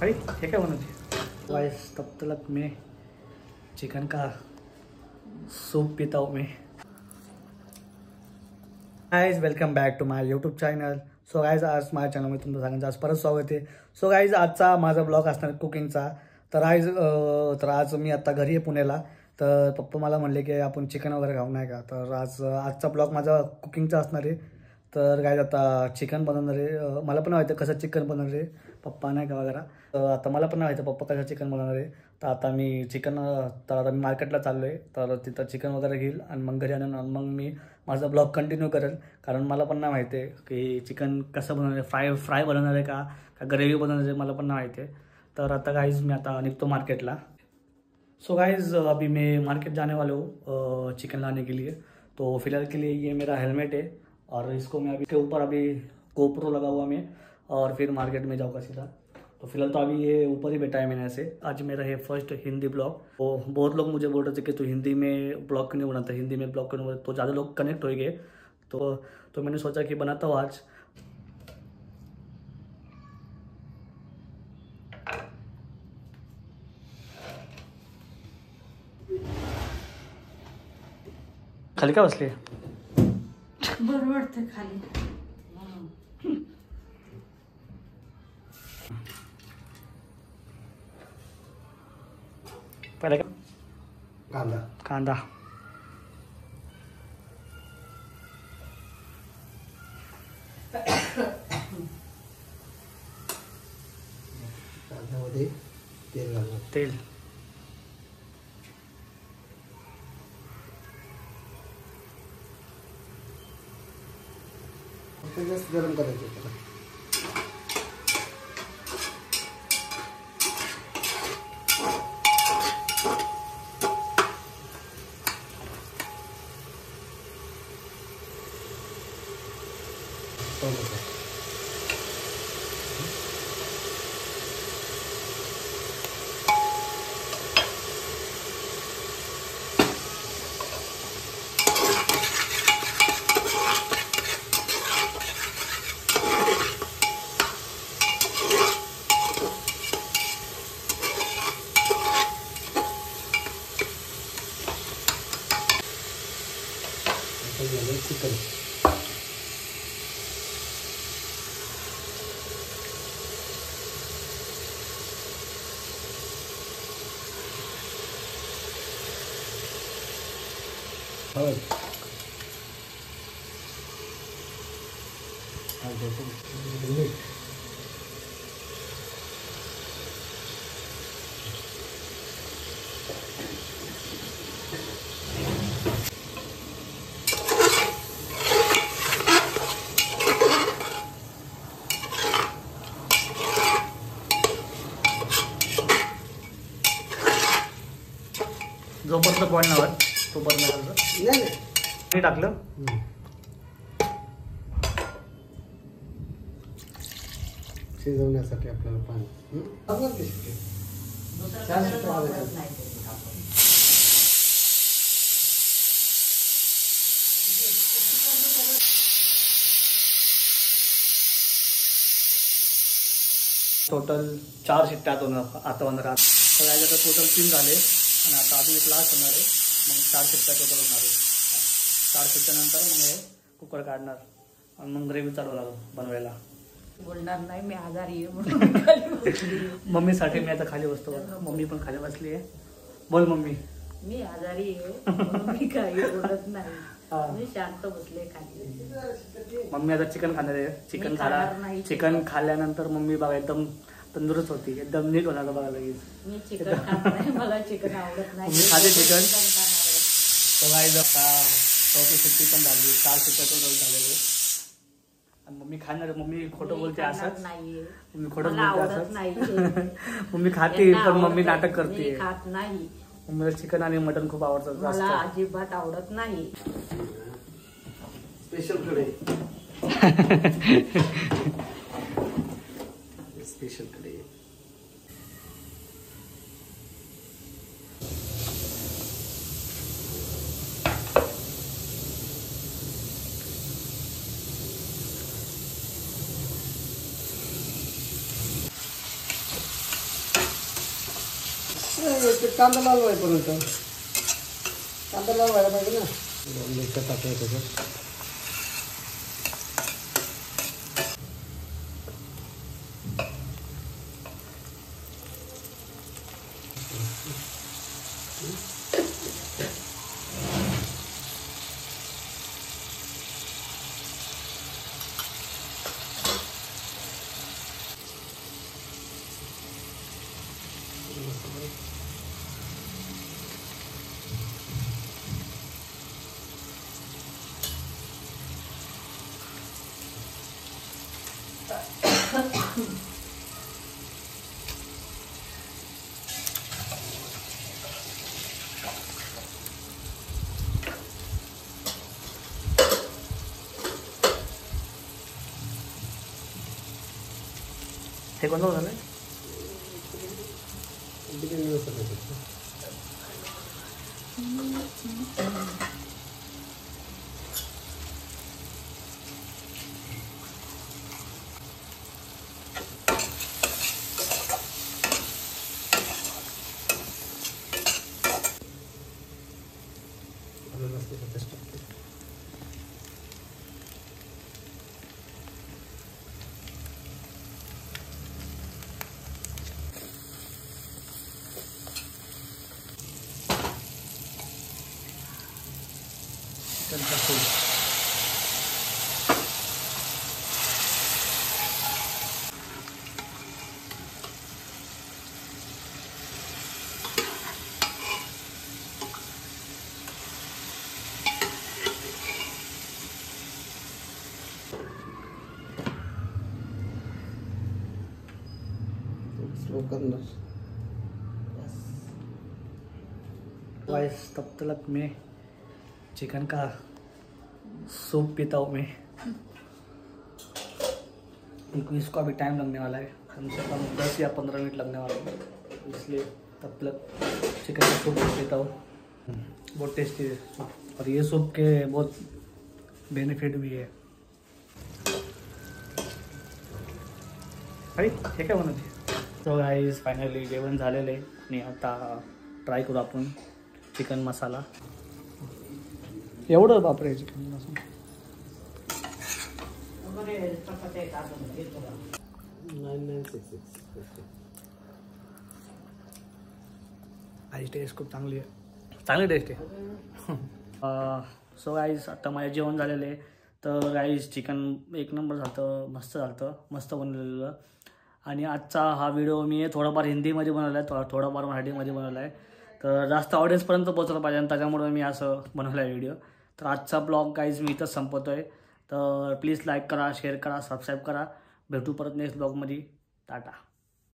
अरे ये क्या बना थी गाइस? तब तक मैं चिकन का सूप पीता हूँ मैं। Guys welcome back to my YouTube channel. So guys आज माझ्या चॅनलमध्ये तुमचं सगळ्यांचं आज परत स्वागत आहे. सो गाइज आजचा माझा ब्लॉग असणार कुकिंगचा. तर आज मी आता घरी आहे पुण्याला. तर पप्पा मला म्हणले की आपण चिकन वगैरे खाऊ नाही का. तर आजचा ब्लॉग माझा कुकिंगचा असणार आहे. तर गाइज आता चिकन बनवणार आहे. मला पण माहिती कसं चिकन बनवणार आहे पप्पा नाही का वगैरे. आता मला पण माहिती पप्पा कसं चिकन बनवणार आहे. तर आता मी मार्केटला चाललो आहे. तर तिथं चिकन वगैरे घेईल आणि मग घरी आणून मग मी माझा ब्लॉग कंटिन्यू करेल. कारण मला पण नाही माहिती आहे की चिकन कसं बनवणार आहे. फ्राय बनवणार आहे का ग्रेव्ही बनवणार आहे मला पण नाही माहिती आहे. तर आता गाइज मैं आता निकलतो मार्केटला. सो गाइज अभी मैं मार्केट जाने वाला हूँ चिकन लाने के लिए. तो फिलहाल के लिए ये मेरा हेलमेट है और इसको मैं अभी के ऊपर अभी गोप्रो लगा हुआ मैं और फिर मार्केट में जाऊँगा सीधा. तो फिलहाल तो अभी ये ऊपर ही बैठा है मैंने ऐसे. आज मेरा है फर्स्ट हिंदी ब्लॉग. तो बहुत लोग मुझे बोल रहे थे कि तू हिंदी में ब्लॉग क्यों नहीं बनाता, हिंदी में ब्लॉग क्यों नहीं बनाता. तो ज़्यादा लोग कनेक्ट हो गए. तो मैंने सोचा कि बनाता हूँ आज. खाली का बसली बरं वाटतं खाली. पहले कांदा कांद्यामध्ये तेल घालणार. तेल जास्त गरम करायचं त्याला. चिकन मीठ जोपर्यंत बॉईल नावर तोपर्यंत नाही टाकलं. शिजवण्यासाठी आपल्याला पाणी टोटल 4 शिट्ट्या आता होणार. तर आता टोटल 3 झाले आणि आता अजून एक लास्ट होणार आहे. मग 4 शिट्ट्या टोटल होणार आहे. 4 शिट्ट्यानंतर मग हे कुकर काढणार आणि मग ग्रेव्ही चालू लागलं बनवायला. बोलणार नाही मी आजारी आहे म्हणून खाली बसली. मम्मीसाठी मी आता खाली बसतो. मम्मी पण खाली बसली आहे. बोल मम्मी. मी आजारी आहे म्हणून मी काही बोलत नाही. मी शांत बसले खाली. मम्मी आता चिकन खाणार आहे. चिकन खाल्ल्यानंतर मम्मी बघा एकदम तंदुरुस्त होती, एकदम नीट होणार बघा लगेच. मी चिकन खात नाही, मला चिकन आवडत नाही. मम्मी खाते चिकन. तो गाईज आता 4 शिट्टी पण झाली. 4 शिट्ट्या टोटल झालेले. आणि मम्मी खाणार. मम्मी खोटं बोलते असंच. मम्मी खोटं बोलते असंच. मम्मी खाते पण मम्मी नाटक करते. खात नाही. मम्मीला चिकन आणि मटन खूप आवडतं. मला अजिबात आवडत नाही. स्पेशल कढई. स्पेशल कढई. कांदा लाल व्हायपर्यंत कांदा लाल व्हायला पाहिजे ना. मिरच्या टाकायचं त्याच्यात. हे कोणतं झालं? बिर्याणी मसाला. चिकनचा सूप. स्लो करणार. गाइस तब तक मैं चिकन का सूप पीता हूँ मैं, क्योंकि इसको अभी टाइम लगने वाला है, कम से कम 10 या 15 मिनट लगने वाला है, इसलिए तब तक चिकन का सूप पीता हूँ. बहुत टेस्टी है सूप, और ये सूप के बहुत बेनिफिट भी है. अरे हे काय बनवते. सो गाईज फायनली जेवण झालेलं आहे आणि आता ट्राय करू आपण चिकन मसाला. एवढं बापरे चिकन मसाला. 9966. आईची टेस्ट खूप चांगली आहे, चांगली टेस्ट आहे. सो गाईज आता माझे जेवण झालेलं आहे. तर गाईज चिकन एक नंबर झालं, मस्त झालं, मस्त बनवलेलं. आणि आजचा हा व्हिडिओ मी थोडाफार हिंदीमध्ये बनवला आहे, थोडाफार मराठीमध्ये बनवला आहे. तर जास्त ऑडियन्सपर्यंत पोहोचलं पाहिजे आणि त्याच्यामुळे मी असं बनवलं आहे व्हिडिओ. तर आजचा ब्लॉग गाईज मी इथंच संपवतो आहे. तर प्लीज लाईक करा, शेअर करा, सबस्क्राईब करा. भेटू परत नेक्स्ट ब्लॉगमध्ये. टाटा.